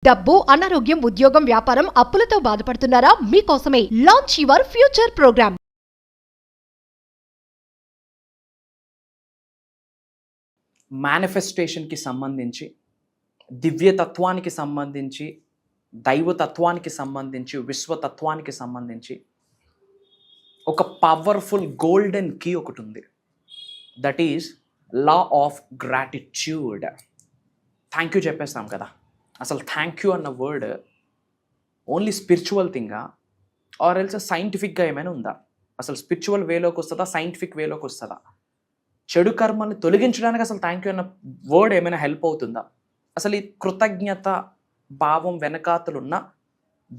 డబ్బు, అనారోగ్యం, ఉద్యోగం, వ్యాపారం, అప్పులతో బాధపడుతున్నారా? మీకోసమే లాంచ్ యువర్ ఫ్యూచర్ ప్రోగ్రామ్. మేనిఫెస్టేషన్కి సంబంధించి, దివ్యతత్వానికి సంబంధించి, దైవతత్వానికి సంబంధించి, విశ్వతత్వానికి సంబంధించి ఒక పవర్ఫుల్ గోల్డెన్ కీ ఒకటి ఉంది. That is law of gratitude. Thank you చెప్పేస్తాం కదా, అసలు థ్యాంక్ యూ అన్న వర్డ్ ఓన్లీ స్పిరిచువల్ థింగా ఆర్ ఎల్స్ సైంటిఫిక్గా ఏమైనా ఉందా? అసలు స్పిరిచువల్ వేలోకి వస్తుందా, సైంటిఫిక్ వేలోకి వస్తుందా? చెడు కర్మల్ని తొలగించడానికి అసలు థ్యాంక్ యూ అన్న వర్డ్ ఏమైనా హెల్ప్ అవుతుందా? అసలు ఈ కృతజ్ఞత భావం వెనకాతలున్న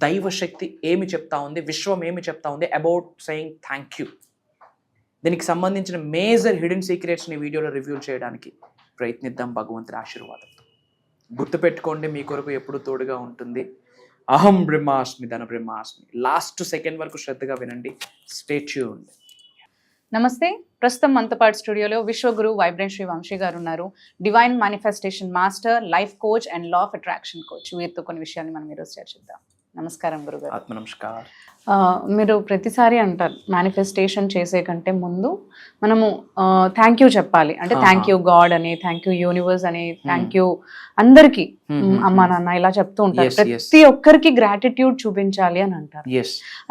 దైవశక్తి ఏమి చెప్తా ఉంది, విశ్వం ఏమి చెప్తా ఉంది అబౌట్ సెయింగ్ థ్యాంక్ యూ? దీనికి సంబంధించిన మేజర్ హిడెన్ సీక్రెట్స్ని వీడియోలో రివ్యూ చేయడానికి ప్రయత్నిద్దాం భగవంతుడి ఆశీర్వాదంతో. గుర్తుపెట్టుకోండి, మీ కొరకు ఎప్పుడు తోడుగా ఉంటుంది అహం బ్రహ్మాస్మి ధన బ్రహ్మాస్మి. లాస్ట్ సెకండ్ వరకు శ్రద్ధగా వినండి. Stay tuned. నమస్తే. ప్రస్తుతం మనతోపాటు స్టూడియోలో విశ్వగురు వైబ్రెంట్ శ్రీ వంశీ గారు ఉన్నారు. Divine manifestation master, life coach and law of attraction coach. వీరితో కొన్ని విషయాన్ని మనం ఈరోజు చర్చిద్దాం. నమస్కారం గురుగారు. ఆత్మ నమస్కారం. మీరు ప్రతిసారి అంటారు మేనిఫెస్టేషన్ చేసే కంటే ముందు మనము థ్యాంక్ యూ చెప్పాలి. అంటే థ్యాంక్ యూ గాడ్ అని, థ్యాంక్ యూ యూనివర్స్ అని, థ్యాంక్ యూ అందరికి, అమ్మా నాన్న ఇలా చెప్తూ ఉంటారు. ప్రతి ఒక్కరికి గ్రాటిట్యూడ్ చూపించాలి అని అంటారు.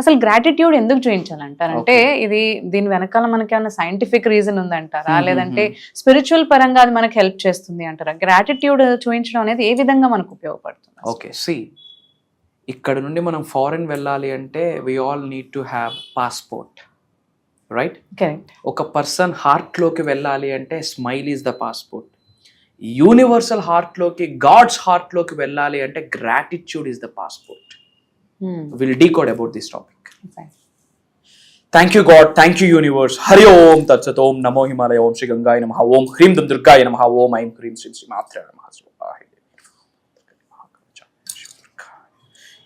అసలు గ్రాటిట్యూడ్ ఎందుకు చూపించాలంటారు? అంటే ఇది దీని వెనకాల మనకి ఏమైనా సైంటిఫిక్ రీజన్ ఉందంటారా, లేదంటే స్పిరిచువల్ పరంగా అది మనకి హెల్ప్ చేస్తుంది అంటారా? గ్రాటిట్యూడ్ చూపించడం అనేది ఏ విధంగా మనకు ఉపయోగపడుతుంది? ఓకే, ఇక్కడ నుండి మనం ఫారెన్ వెళ్ళాలి అంటే we all need to have passport, right? Correct. ఒక పర్సన్ హార్ట్లోకి వెళ్ళాలి అంటే smile is the passport. Universal హార్ట్లోకి, గాడ్స్ హార్ట్లోకి వెళ్ళాలి అంటే gratitude is the passport. Will decode about this topic. Thank you God, thank you universe. హరి ఓం తత్సత్. ఓం నమో హిమాలయ, ఓం శ్రీ గంగాయ నమః, ఓం హ్రీం దుం దుర్గాయ నమః, ఓం ఐం హ్రీం శ్రీ శ్రీ మాత్రే నమః.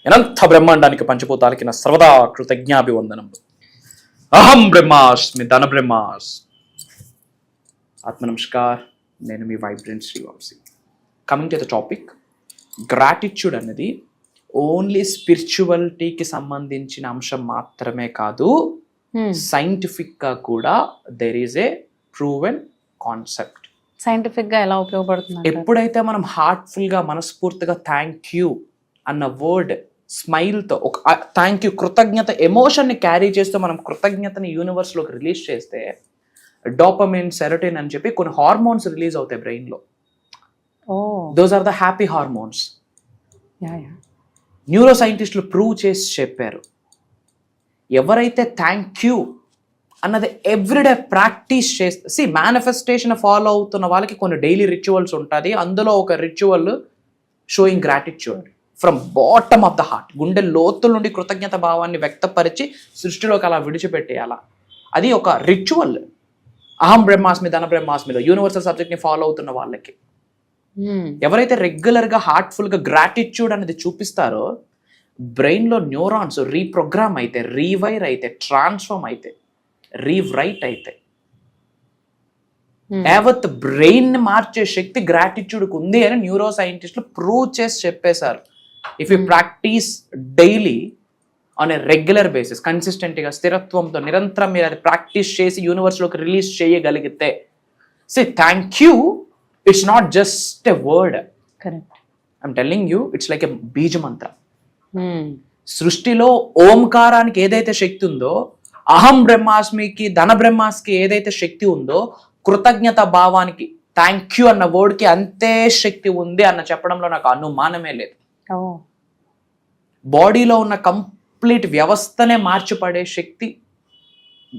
అనంత బ్రహ్మాండానికి, పంచభూతాలకి నా సర్వదా కృతజ్ఞాభివందనములు. అహం బ్రహ్మాస్మి ధన బ్రహ్మాస్. ఆత్మ నమస్కార్. నేను మీ vibrant Shri Vamshi. Coming to the topic, gratitude అనేది ఓన్లీ స్పిరిచువాలిటీకి సంబంధించిన అంశం మాత్రమే కాదు, సైంటిఫిక్ గా కూడా there is a proven concept. Scientific గా ఎలా ఉపయోగపడుతుంది? ఎప్పుడైతే మనం హార్ట్ఫుల్ గా, మనస్ఫూర్తిగా థ్యాంక్ యూ అన్న వర్డ్ స్మైల్తో, ఒక థ్యాంక్ యూ కృతజ్ఞత ఎమోషన్ని క్యారీ చేస్తూ మనం కృతజ్ఞతని యూనివర్స్లోకి రిలీజ్ చేస్తే డోపమిన్, సెరోటోనిన్ అని చెప్పి కొన్ని హార్మోన్స్ రిలీజ్ అవుతాయి బ్రెయిన్లో. Those are the happy hormones. Neuro సైంటిస్టులు ప్రూవ్ చేసి చెప్పారు, ఎవరైతే థ్యాంక్ యూ అన్నది ఎవ్రీడే ప్రాక్టీస్ చేస్తే, మేనిఫెస్టేషన్ ఫాలో అవుతున్న వాళ్ళకి కొన్ని డైలీ రిచువల్స్ ఉంటుంది. అందులో ఒక ritual showing gratitude from bottom of the heart. గుండె లోతుల నుండి కృతజ్ఞత భావాన్ని వ్యక్తపరిచి సృష్టిలోకి అలా విడిచిపెట్టేయాల. అది ఒక రిచువల్. అహం బ్రహ్మాస్మి ధన బ్రహ్మాస్మిలో యూనివర్సల్ సబ్జెక్ట్ని ఫాలో అవుతున్న వాళ్ళకి, ఎవరైతే రెగ్యులర్గా హార్ట్ఫుల్గా గ్రాటిట్యూడ్ అనేది చూపిస్తారో బ్రెయిన్లో న్యూరాన్స్ రీప్రోగ్రామ్ అయితే, రీవైర్ అయితే, ట్రాన్స్ఫార్మ్ అయితే, రీరైట్ అయితే, యావత్ బ్రెయిన్ మార్చే శక్తి గ్రాటిట్యూడ్కి ఉంది అని న్యూరో సైంటిస్టులు ప్రూవ్ చేసి చెప్పేశారు. If you practice daily on a regular basis, కన్సిస్టెంట్గా, స్థిరత్వంతో నిరంతరం మీరు అది ప్రాక్టీస్ చేసి యూనివర్స్లోకి రిలీజ్ చేయగలిగితే, thank you it's not just a word. I'm telling you, it's like a బీజ మంత్ర. సృష్టిలో ఓంకారానికి ఏదైతే శక్తి ఉందో, అహం బ్రహ్మాస్మికి, ధన బ్రహ్మాస్కి ఏదైతే శక్తి ఉందో, కృతజ్ఞత భావానికి, థ్యాంక్ యూ అన్న వర్డ్కి అంతే శక్తి ఉంది అన్న చెప్పడంలో నాకు అనుమానమే లేదు. బాడీలో ఉన్న కంప్లీట్ వ్యవస్థనే మార్చిపడే శక్తి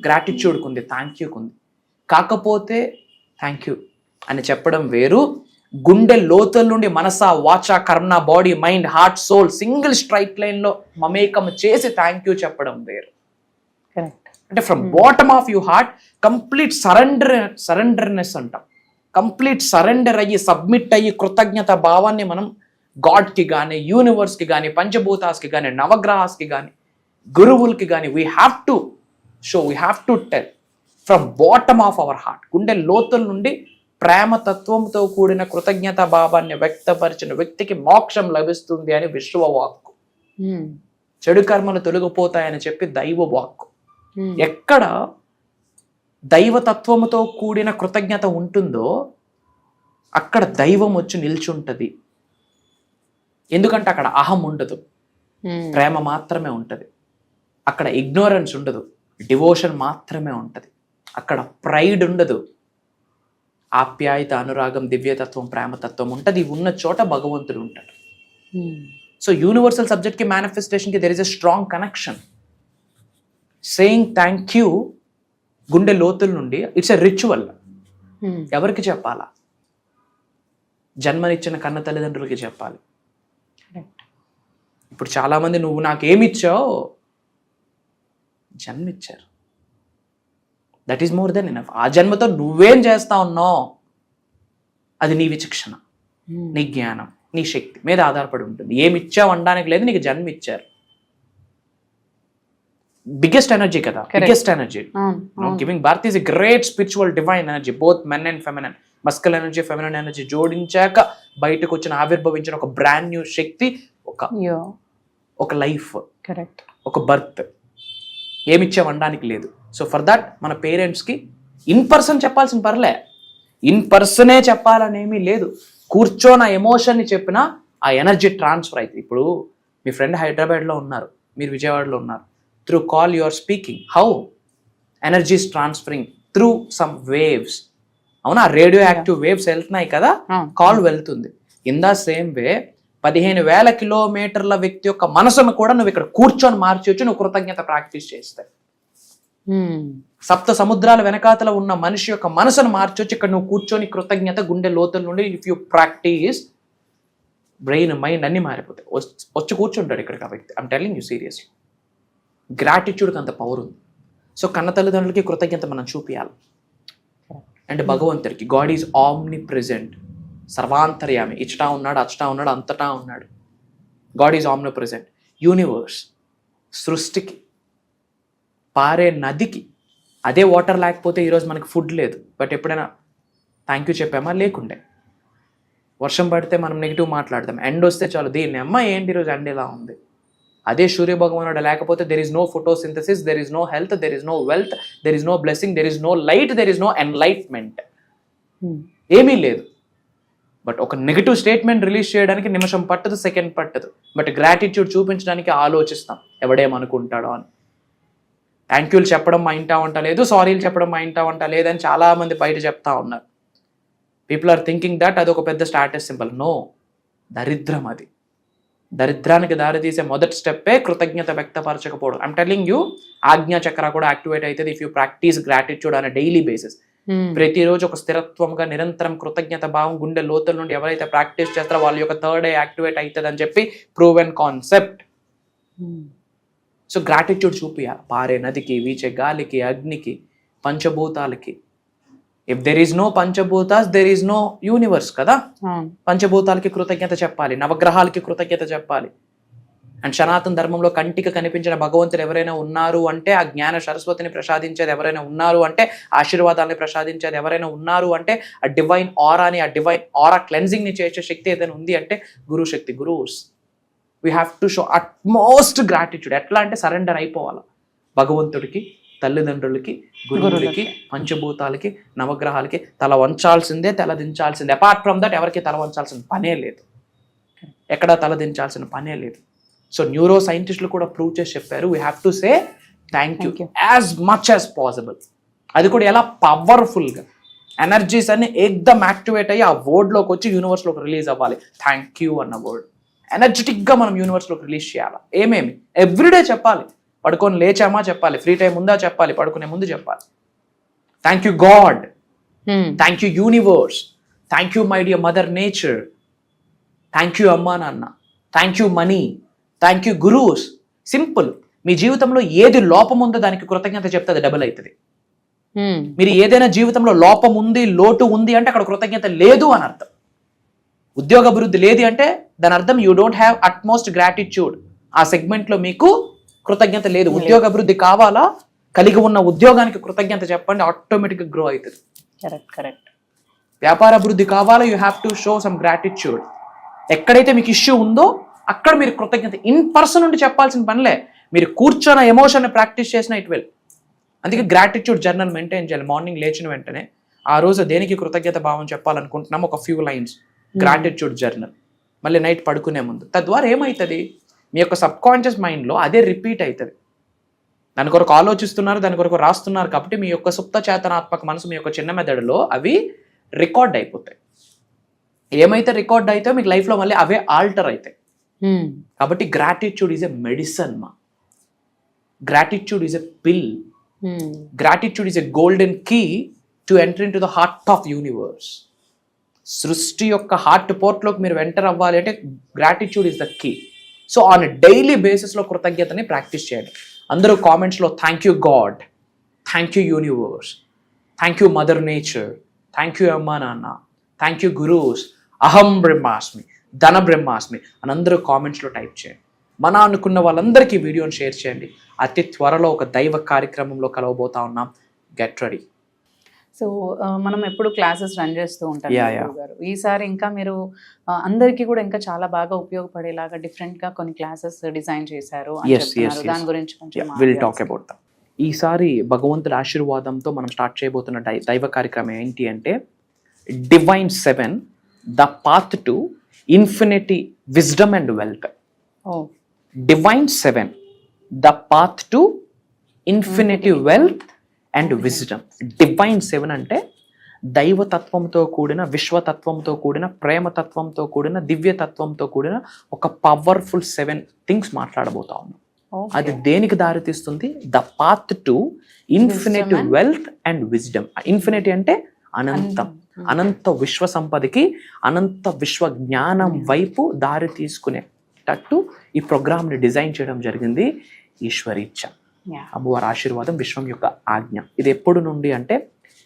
గ్రాటిట్యూడ్కి ఉంది, థ్యాంక్ యూకి ఉంది. కాకపోతే థ్యాంక్ యూ అని చెప్పడం వేరు, గుండె లోతుల నుండి మనస, వాచ, కర్మ, body, mind, heart, soul single straight లైన్లో మమేకం చేసి థ్యాంక్ యూ చెప్పడం వేరు. అంటే from bottom of you heart complete surrenderness అంటాం. కంప్లీట్ సరెండర్ అయ్యి, సబ్మిట్ అయ్యి, కృతజ్ఞత భావాన్ని మనం గాడ్కి కానీ, యూనివర్స్కి కానీ, పంచభూతాస్కి కానీ, నవగ్రహాస్కి కానీ, గురువులకి కానీ we have to tell from bottom of our heart. గుండె లోతుల నుండి ప్రేమ తత్వంతో కూడిన కృతజ్ఞత భావాన్ని వ్యక్తపరిచిన వ్యక్తికి మోక్షం లభిస్తుంది అని విశ్వవాక్కు. చెడు కర్మలు తొలగిపోతాయని చెప్పి దైవ వాక్కు. ఎక్కడ దైవతత్వముతో కూడిన కృతజ్ఞత ఉంటుందో అక్కడ దైవం వచ్చి నిల్చుంటది. ఎందుకంటే అక్కడ అహం ఉండదు, ప్రేమ మాత్రమే ఉంటది. అక్కడ ఇగ్నోరెన్స్ ఉండదు, డివోషన్ మాత్రమే ఉంటది. అక్కడ ప్రైడ్ ఉండదు, ఆప్యాయత, అనురాగం, దివ్యతత్వం, ప్రేమతత్వం ఉంటది. ఉన్న చోట భగవంతుడు ఉంటాడు. సో యూనివర్సల్ సబ్జెక్ట్ కి మేనిఫెస్టేషన్ కి there is a strong connection. Saying thank you గుండె లోతుల నుండి ఇట్స్ ఎ రిచువల్. ఎవరికి చెప్పాలా? జన్మనిచ్చిన కన్న తల్లిదండ్రులకి చెప్పాలి. ఇప్పుడు చాలా మంది నువ్వు నాకేమిచ్చావు, జన్మిచ్చారు. That is more than enough. ఆ జన్మతో నువ్వేం చేస్తా ఉన్నావు అది నీ విచక్షణ, నీ జ్ఞానం, నీ శక్తి మీద ఆధారపడి ఉంటుంది. ఏమి ఇచ్చావు అనడానికి లేదు, నీకు జన్మ ఇచ్చారు. బిగ్గెస్ట్ ఎనర్జీ కదా, biggest energy. Giving birth is a great spiritual divine energy, both men and feminine. Masculine energy, feminine energy జోడించాక బయటకు వచ్చిన ఆవిర్భవించిన ఒక బ్రాండ్ న్యూ శక్తి, ఒక లైఫ్, ఒక బర్త్. ఏమిచ్చావు అనడానికి లేదు. సో ఫర్ దట్ మన పేరెంట్స్కి ఇన్ పర్సన్ చెప్పాల్సిన పర్లే, ఇన్ పర్సనే చెప్పాలనేమీ లేదు. కూర్చోని ఆ ఎమోషన్ని చెప్పినా ఆ ఎనర్జీ ట్రాన్స్ఫర్ అవుతుంది. ఇప్పుడు మీ ఫ్రెండ్ హైదరాబాద్లో ఉన్నారు, మీరు విజయవాడలో ఉన్నారు. Through call you are speaking. How energy is transferring through some waves. అవునా, రేడియో యాక్టివ్ వేవ్స్ వెళ్తున్నాయి కదా, కాల్ వెళ్తుంది. ఇన్ ద సేమ్ వే 15,000 కిలోమీటర్ల వ్యక్తి యొక్క మనసును కూడా నువ్వు ఇక్కడ కూర్చొని మార్చొచ్చు, నువ్వు కృతజ్ఞత ప్రాక్టీస్ చేస్తే. సప్త సముద్రాల వెనకాతల ఉన్న మనిషి యొక్క మనసును మార్చొచ్చు ఇక్కడ నువ్వు కూర్చొని కృతజ్ఞత గుండె లోతుల నుండి. If you practice, brain, mind అన్ని మారిపోతాయి. వచ్చి కూర్చుంటాడు ఇక్కడికి ఆ వ్యక్తి. I'm telling you seriously. గ్రాటిట్యూడ్కి అంత పవర్ ఉంది. సో కన్న తల్లిదండ్రులకి కృతజ్ఞత మనం చూపించాలి. అండ్ భగవంతుడికి, గాడ్ ఈజ్ ఆమ్ని ప్రెజెంట్, సర్వాంతర్యామి. ఇచ్చటా ఉన్నాడు, అచ్చటా ఉన్నాడు, అంతటా ఉన్నాడు. God is omni present. Universe, సృష్టికి, పారే నదికి. అదే వాటర్ లేకపోతే ఈరోజు మనకి ఫుడ్ లేదు. బట్ ఎప్పుడైనా థ్యాంక్ యూ చెప్పామా? లేకుండే. వర్షం పడితే మనం నెగిటివ్ మాట్లాడతాం. ఎండ్ వస్తే చాలు, దీన్ని అమ్మ ఏంటి ఈరోజు ఎండ్ ఇలా ఉంది. అదే సూర్య భగవానుడు లేకపోతే there is no photosynthesis, there is no health, there is no wealth, there is no blessing, there is no light, there is no enlightenment. ఏమీ లేదు. బట్ ఒక నెగిటివ్ స్టేట్మెంట్ రిలీజ్ చేయడానికి నిమిషం పట్టదు, సెకండ్ పట్టదు. బట్ గ్రాటిట్యూడ్ చూపించడానికి ఆలోచిస్తాం, ఎవడేమనుకుంటాడో అని. థ్యాంక్ యూలు చెప్పడం మా ఇంటా వంట లేదు, సారీలు చెప్పడం మా ఇంటా వంట లేదని చాలా మంది బయట చెప్తా ఉన్నారు. పీపుల్ ఆర్ థింకింగ్ దట్ అది ఒక పెద్ద స్టాటస్ సింబల్. నో, దరిద్రం అది. దరిద్రానికి దారితీసే మొదటి స్టెప్పే కృతజ్ఞత వ్యక్తపరచకపోవడం. ఐమ్ టెల్లింగ్ యూ, ఆజ్ఞా చక్ర కూడా యాక్టివేట్ అవుతుంది if you practice gratitude on daily basis. ప్రతిరోజు ఒక స్థిరత్వంగా నిరంతరం కృతజ్ఞత భావం గుండె లోతుల నుండి ఎవరైతే ప్రాక్టీస్ చేస్తారో వాళ్ళ యొక్క థర్డ్ ఐ యాక్టివేట్ అవుతుంది అని చెప్పి ప్రూవెన్ కాన్సెప్ట్. సో గ్రాటిట్యూడ్ చూపియాలి పారే నదికి, వీచే గాలికి, అగ్నికి, పంచభూతాలకి. ఇఫ్ దెర్ ఈస్ నో పంచభూతాస్, దెర్ ఈస్ నో యూనివర్స్ కదా. పంచభూతాలకి కృతజ్ఞత చెప్పాలి, నవగ్రహాలకి కృతజ్ఞత చెప్పాలి. అండ్ సనాతన ధర్మంలో కంటికి కనిపించిన భగవంతుడు ఎవరైనా ఉన్నారు అంటే, ఆ జ్ఞాన సరస్వతిని ప్రసాదించేది ఎవరైనా ఉన్నారు అంటే, ఆశీర్వాదాన్ని ప్రసాదించేది ఎవరైనా ఉన్నారు అంటే, ఆ డివైన్ ఆరాని, ఆ డివైన్ ఆరా క్లెన్జింగ్ ని చేసే శక్తి ఏదైనా ఉంది అంటే గురు శక్తి, గురువుస్. We have to show utmost gratitude. ఎట్లా అంటే సరెండర్ అయిపోవాలి భగవంతుడికి, తల్లిదండ్రులకి, గురువులకి, పంచభూతాలకి, నవగ్రహాలకి. తల వంచాల్సిందే, తల దించాల్సిందే. అపార్ట్ ఫ్రమ్ దట్ ఎవరికి తల వంచాల్సిన పనే లేదు, ఎక్కడ తల దించాల్సిన పనే లేదు. సో న్యూరో సైంటిస్టులు కూడా ప్రూవ్ చేసి చెప్పారు, we have to say thank you as much as possible. అది కూడా ఎలా పవర్ఫుల్గా ఎనర్జీస్ అన్ని ఏకదమ్ యాక్టివేట్ అయ్యి ఆ వర్డ్లోకి వచ్చి యూనివర్స్లోకి రిలీజ్ అవ్వాలి. థ్యాంక్ యూ అన్న వర్డ్ ఎనర్జెటిక్గా మనం యూనివర్స్లోకి రిలీజ్ చేయాలి. ఏమేమి ఎవ్రీడే చెప్పాలి. పడుకొని లేచామా చెప్పాలి, ఫ్రీ టైం ఉందా చెప్పాలి, పడుకునే ముందు చెప్పాలి. Thank you God, thank you universe, thank you my dear mother nature, thank you అమ్మా నాన్న, thank you money, thank you gurus. Simple. మీ జీవితంలో ఏది లోపం ఉందో దానికి కృతజ్ఞత చెప్తే అది డబుల్ అవుతుంది. మీరు ఏదైనా జీవితంలో లోపం ఉంది, లోటు ఉంది అంటే అక్కడ కృతజ్ఞత లేదు అని అర్థం. ఉద్యోగ అభివృద్ధి లేదు అంటే దాని అర్థం you don't have utmost gratitude. ఆ సెగ్మెంట్ లో మీకు కృతజ్ఞత లేదు. ఉద్యోగ అభివృద్ధి కావాలా, కలిగి ఉన్న ఉద్యోగానికి కృతజ్ఞత చెప్పండి, ఆటోమేటిక్ గా గ్రో అవుతుంది. కరెక్ట్. వ్యాపార అభివృద్ధి కావాలా, you have to show some gratitude. ఎక్కడైతే మీకు ఇష్యూ ఉందో అక్కడ మీరు కృతజ్ఞత ఇన్ పర్సన్ నుండి చెప్పాల్సిన పనిలే, మీరు కూర్చొని ఎమోషన్ ప్రాక్టీస్ చేసిన ఇట్ విల్. అందుకే గ్రాటిట్యూడ్ జర్నల్ మెయింటైన్ చేయాలి. మార్నింగ్ లేచిన వెంటనే ఆ రోజు దేనికి కృతజ్ఞత భావం చెప్పాలనుకుంటున్నాం, ఒక ఫ్యూ లైన్స్ గ్రాటిట్యూడ్ జర్నల్. మళ్ళీ నైట్ పడుకునే ముందు. తద్వారా ఏమవుతుంది, మీ యొక్క సబ్ కాన్షియస్ మైండ్లో అదే రిపీట్ అవుతుంది. దాని కొరకు ఆలోచిస్తున్నారు, దాని కొరకు రాస్తున్నారు కాబట్టి మీ యొక్క సుప్త చేతనాత్మక మనసు, మీ యొక్క చిన్న మెదడులో అవి రికార్డ్ అయిపోతాయి. ఏమైతే రికార్డ్ అయితే మీకు లైఫ్లో మళ్ళీ అవే ఆల్టర్ అవుతాయి. కాబట్టి గ్రాటిట్యూడ్ ఈజ్ ఎ మెడిసిన్ మా. Gratitude is a pill. Gratitude is a golden key to enter in to the heart of universe. సృష్టి యొక్క హార్ట్ పోర్ట్లోకి మీరు ఎంటర్ అవ్వాలి అంటే gratitude is the key. So on daily బేసిస్లో కృతజ్ఞతని ప్రాక్టీస్ చేయండి. అందరూ కామెంట్స్లో thank you God, thank you universe, thank you mother nature, thank you అమ్మా నాన్న, థ్యాంక్ యూ గురూస్, అహం బ్రహ్మాస్మి, ధన బ్రహ్మాస్మి అని అందరూ కామెంట్స్లో టైప్ చేయండి. మన అనుకున్న వాళ్ళందరికీ వీడియోని షేర్ చేయండి. అతి త్వరలో ఒక దైవ కార్యక్రమంలో కలవబోతా ఉన్నాం. Get ready. సో మనం ఎప్పుడు క్లాసెస్ రన్ చేస్తూ ఉంటాం గారు. ఈసారి ఇంకా మీరు అందరికీ కూడా ఇంకా చాలా బాగా ఉపయోగపడేలాగా డిఫరెంట్ గా కొన్ని క్లాసెస్ డిజైన్ చేశారు. దాని గురించి విల్ టాక్ అబౌట్ దట్. ఈసారి భగవంతుడి ఆశీర్వాదంతో మనం స్టార్ట్ చేయబోతున్న దైవ కార్యక్రమం ఏంటి అంటే divine 7 the path to infinity wisdom and wealth. Divine 7 the path to infinity wealth and wisdom. Divine 7 అంటే దైవతత్వంతో కూడిన, విశ్వతత్వంతో కూడిన, ప్రేమతత్వంతో కూడిన, దివ్యతత్వంతో కూడిన ఒక పవర్ఫుల్ 7 థింగ్స్ మాట్లాడబోతా ఉన్నాం. అది దేనికి దారితీస్తుంది? The path to infinity wealth and wisdom. Infinity అంటే అనంతం, అనంత విశ్వ సంపదకి, అనంత విశ్వ జ్ఞానం వైపు దారి తీసుకునేటట్టు ఈ ప్రోగ్రామ్ని డిజైన్ చేయడం జరిగింది. ఈశ్వరీచ్ఛ, అమ్మవారి ఆశీర్వాదం, విశ్వం యొక్క ఆజ్ఞ. ఇది ఎప్పుడు నుండి అంటే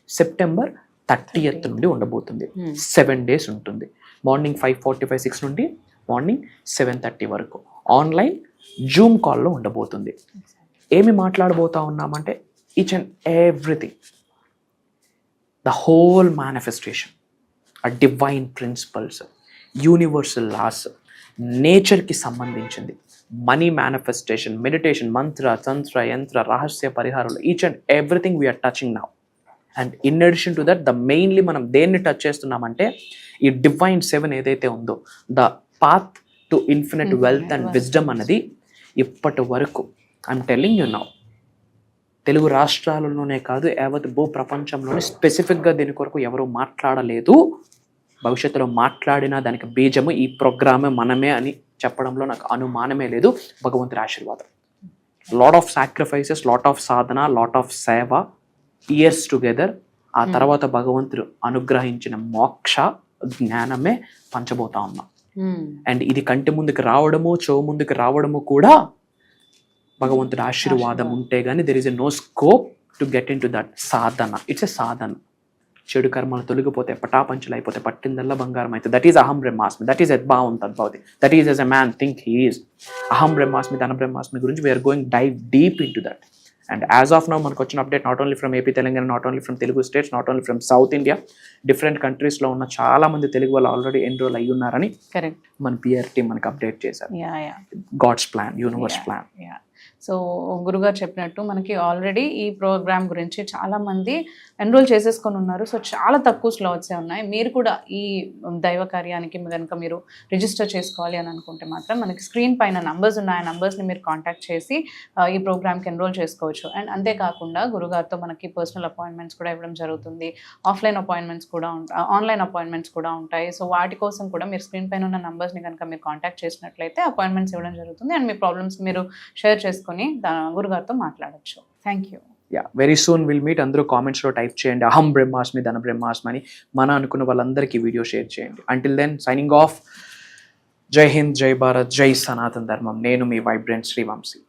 సెప్టెంబర్ 30th నుండి ఉండబోతుంది. 7 days ఉంటుంది. మార్నింగ్ 5:45, 6 నుండి మార్నింగ్ 7:30 వరకు ఆన్లైన్ జూమ్ కాల్లో ఉండబోతుంది. ఏమి మాట్లాడబోతా ఉన్నామంటే each and everything, the whole manifestation, ఆ డివైన్ ప్రిన్సిపల్స్, యూనివర్సల్ లాస్, నేచర్కి సంబంధించింది, మనీ మేనిఫెస్టేషన్, మెడిటేషన్, మంత్ర, తంత్ర, యంత్ర, రహస్య పరిహారాలు, each and everything we are touching now. And in addition to that mainly మనం దేన్ని టచ్ చేస్తున్నామంటే ఈ డివైన్ 7 ఏదైతే ఉందో the path to infinite wealth and wisdom అన్నది ఇప్పటి వరకు I'm telling you now Telugu రాష్ట్రాలలోనే కాదు యావత్ భూ ప్రపంచంలోనే స్పెసిఫిక్గా దీని కొరకు ఎవరు మాట్లాడలేదు. భవిష్యత్తులో మాట్లాడినా దానికి బీజము ఈ ప్రోగ్రామే మనమే అని చెప్పడంలో నాకు అనుమానమే లేదు. భగవంతుడి ఆశీర్వాదం, lot of sacrifices, lot of Sadhana, lot of సేవ, ఇయర్స్ టుగెదర్. ఆ తర్వాత భగవంతుడు అనుగ్రహించిన మోక్ష జ్ఞానమే పంచబోతా ఉన్నాం. అండ్ ఇది కంటి ముందుకు రావడము, చెవు ముందుకు రావడము కూడా భగవంతుడి ఆశీర్వాదం ఉంటే గానీ there is a no scope to get in to that sadhana. It's a sadhana. చెడు కర్మలు తొలగిపోతే, పటాపంచులు అయిపోతే, పట్టిందల్లా బంగారం అయితే. దట్ ఈస్ అహం బ్రహ్మాస్మి, దట్ ఈస్ యద్భావం తద్భవతి, that is as a man think he is. అహం బ్రహ్మాస్మి, ధన బ్రహ్మాస్మి గురించి we are going dive deep in to that. And as of now మనకు వచ్చిన update not only from AP Telangana, not only from Telugu states, not only from south India, different కంట్రీస్లో ఉన్న చాలా మంది తెలుగు వాళ్ళు ఆల్రెడీ ఎన్రోల్ అయ్యి ఉన్నారని మన పిఆర్ టీమ్ మనకు అప్డేట్ చేశారు. God's plan, universe plan. So గురుగారు చెప్పినట్టు మనకి ఆల్రెడీ ఈ ప్రోగ్రామ్ గురించి చాలా మంది ఎన్రోల్ చేసేసుకొని ఉన్నారు. సో చాలా తక్కువ స్లాట్సే ఉన్నాయి. మీరు కూడా ఈ దైవ కార్యానికి కనుక మీరు రిజిస్టర్ చేసుకోవాలి అని అనుకుంటే మాత్రం మనకి స్క్రీన్ పైన నంబర్స్ ఉన్నాయి. ఆ నంబర్స్ని మీరు కాంటాక్ట్ చేసి ఈ ప్రోగ్రామ్కి ఎన్రోల్ చేసుకోవచ్చు. అండ్ అంతేకాకుండా గురుగారితో మనకి పర్సనల్ అపాయింట్మెంట్స్ కూడా ఇవ్వడం జరుగుతుంది. ఆఫ్లైన్ అపాయింట్మెంట్స్ కూడా ఉంటాయి, ఆన్లైన్ అపాయింట్మెంట్స్ కూడా ఉంటాయి. సో వాటి కోసం కూడా మీరు స్క్రీన్ పైన ఉన్న నంబర్స్ని కనుక మీరు కాంటాక్ట్ చేసినట్లయితే అపాయింట్మెంట్స్ ఇవ్వడం జరుగుతుంది. అండ్ మీ ప్రాబ్లమ్స్ మీరు షేర్ చేసుకొని గురుగారితో మాట్లాడచ్చు. Thank you. Very soon will meet. అందరూ కామెంట్స్లో టైప్ చేయండి అహం బ్రహ్మాస్మి, ధన బ్రహ్మాస్మి అని. మన అనుకున్న వాళ్ళందరికీ వీడియో షేర్ చేయండి. Until then signing off. Jai Hind, జై భారత్, జై సనాతన ధర్మం. నేను మీ వైబ్రెంట్ శ్రీవంశీ.